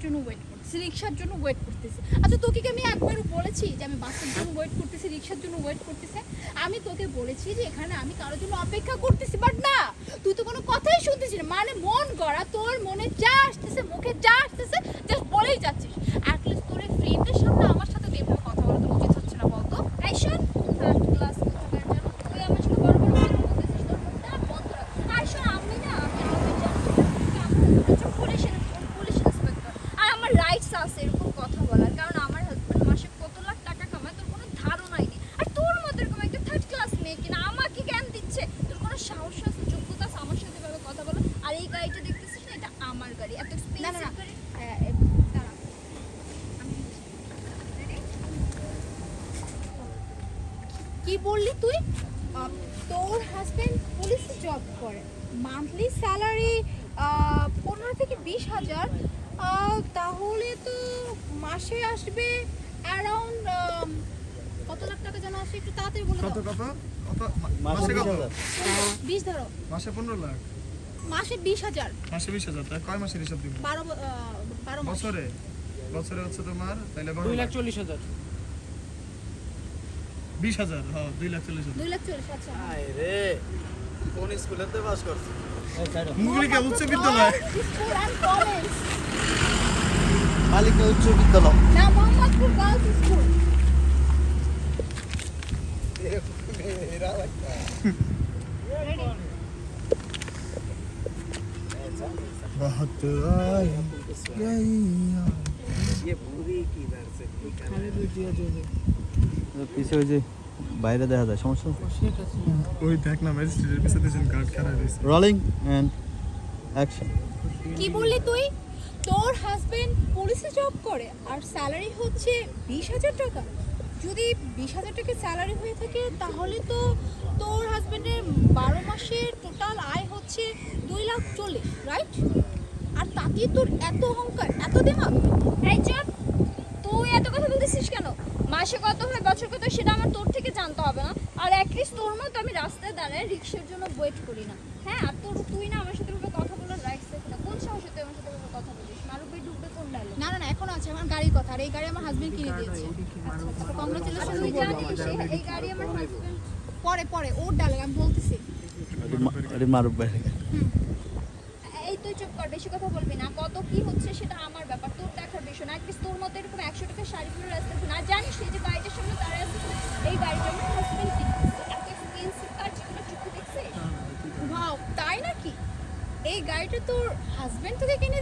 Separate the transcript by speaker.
Speaker 1: জন্য ওয়েট করতেছি, রিক্সার জন্য ওয়েট করতেছি। আচ্ছা তোকে কি আমি একবারও বলেছি যে আমি বাসের জন্য ওয়েট করতেছি, রিক্সার জন্য ওয়েট করতেছি? আমি তোকে বলেছি যে এখানে আমি কারোর জন্য অপেক্ষা করতেছি, বাট না, তুই তো কোনো কথাই শুনতেছিস না। মানে মন গড়া তোর মনে যা আসতেছে, মুখে যা আসতেছে জাস্ট বলেই যাচ্ছিস। অ্যাটলিস্ট তোর এই ফ্রেন্ডের সামনে আমার সাথে তো এভাবে কথা বলা তো উচিত হচ্ছে না, বলতো? এই শোন, থার্ড ক্লাস কোথাকার যেন তুই আমার সাথে বড় বড় কথা বলতেছিস, তোর মুখটা বন্ধ রাখ। আর শোন, আমি না পুলিশ ইন্সপেক্টর, আর আমার রাইটস আছে এরকম কথা বলার, কারণ আমার হাজব্যান্ড মাসে কত লাখ টাকা কামায় তোর কোনো ধারণাই নেই। আর তোর মতো এরকম একটা থার্ড ক্লাস মেয়ে কিনা আমাকে জ্ঞান দিচ্ছে, তোর কোনো সাহস আছে, যোগ্যতা আছে আমার সাথে এভাবে কথা বলো? আর এই গাড়িটা দেখতেছিস না, এটা আমার গাড়ি, এত এক্সপেন্সিভ গাড়ি। কি বললি তুই? তোর হাজবেন্ড পুলিশে জব করে, মান্থলি স্যালারি 15 থেকে 20,000, তাহলে তো মাসে আসবে অ্যারাউন্ড কত লাখ টাকা যেন আসে, একটু তাড়াতাড়ি বলে দাও।
Speaker 2: কত কত কত মাসে কত?
Speaker 1: 20 ধরো।
Speaker 2: মাসে 15 লাখ,
Speaker 1: মাসে 20,000,
Speaker 2: মাসে 20,000। তাই কয় মাসের হিসাব দিব?
Speaker 1: 12 মাস।
Speaker 2: বছরে বছরে হচ্ছে তোমার তাইলে
Speaker 3: 2,40,000।
Speaker 2: 20,000, হ্যাঁ 2,40,000।
Speaker 1: 2,40,000, আচ্ছা।
Speaker 4: আরে কোন স্কুলেতে পাস করছিস?
Speaker 2: মুগলিকা উচ্চ বিদ্যালয়।
Speaker 1: School and college.
Speaker 4: বালিকা উচ্চ বিদ্যালয়।
Speaker 1: না, মোহাম্মদপুর গার্লস স্কুল।
Speaker 4: এরা লাগতা।
Speaker 1: রেডি?
Speaker 2: बहुत आई गई
Speaker 4: ये पूरी किधर से
Speaker 5: পিছে ওই যে বাইরে দেখা যায়, সমস্যা
Speaker 2: ওই দেখ না ম্যাজিস্ট্রেটের পিছনে দেন গার্ড খাড়া রয়েছে।
Speaker 5: Rolling and action.
Speaker 1: কি বললি তুই? তোর হাজবেন্ড পুলিশে জব করে আর স্যালারি হচ্ছে 20,000 টাকা? যদি 20,000 টাকা স্যালারি হয়ে থাকে তাহলে তো তোর হাজবেন্ডের 12 মাসের টোটাল আয় হচ্ছে 2,40,000, রাইট? আর তাতে তোর এত অহংকার, এত দিমাগ? এই চুপ, তুই এত কথা বলতেছিস কেন? মাসে কত হয়, বছর কত, সেটা আমার তোর থেকে জানতে হবে না? আর অ্যাটলিস্ট তোর মতো আমি রাস্তায় দাঁড়ায় রিক্সার জন্য ওয়েট করি না, হ্যাঁ? আর তুই না আমার সাথে এভাবে কথা বলার রাইটস আছে না। কোন সাহসে তুই আমার সাথে এভাবে কথা বলিস? মারুফ ভাই ঢুকবে কোন ডায়লগ? না না না, এখন আছে আমার গাড়ির কথা, আর এই গাড়ি আমার হাজবেন্ড কিনে দিয়েছে। কংগ্রাচুলেশন। তুই জানিস এই গাড়ি আমার হাজবেন্ড পরে পরে ওর ডায়লগ আমি বলতেছি।
Speaker 5: আরে মারুফ ভাই,
Speaker 1: এই তুই চুপ কর, বেশি কথা বলবি না। কত কি হচ্ছে সেটা আমার ব্যাপার, তোর দেখার বিষয় না। অ্যাটলিস্ট তোর মতো এরকম 100 টাকা শাড়ি পরে রাস্তা না জানিস এই যে গাড়িটার সামনে দাঁড়ায় আছে, এই গাড়িটা আমার হাজবেন্ড কিনেছে। এত এক্সপেন্সিভ কার জীবনে চোখে দেখছিস? ওয়াও, তাই নাকি? এই গাড়িটা তোর হাজবেন্ড তোকে কিনে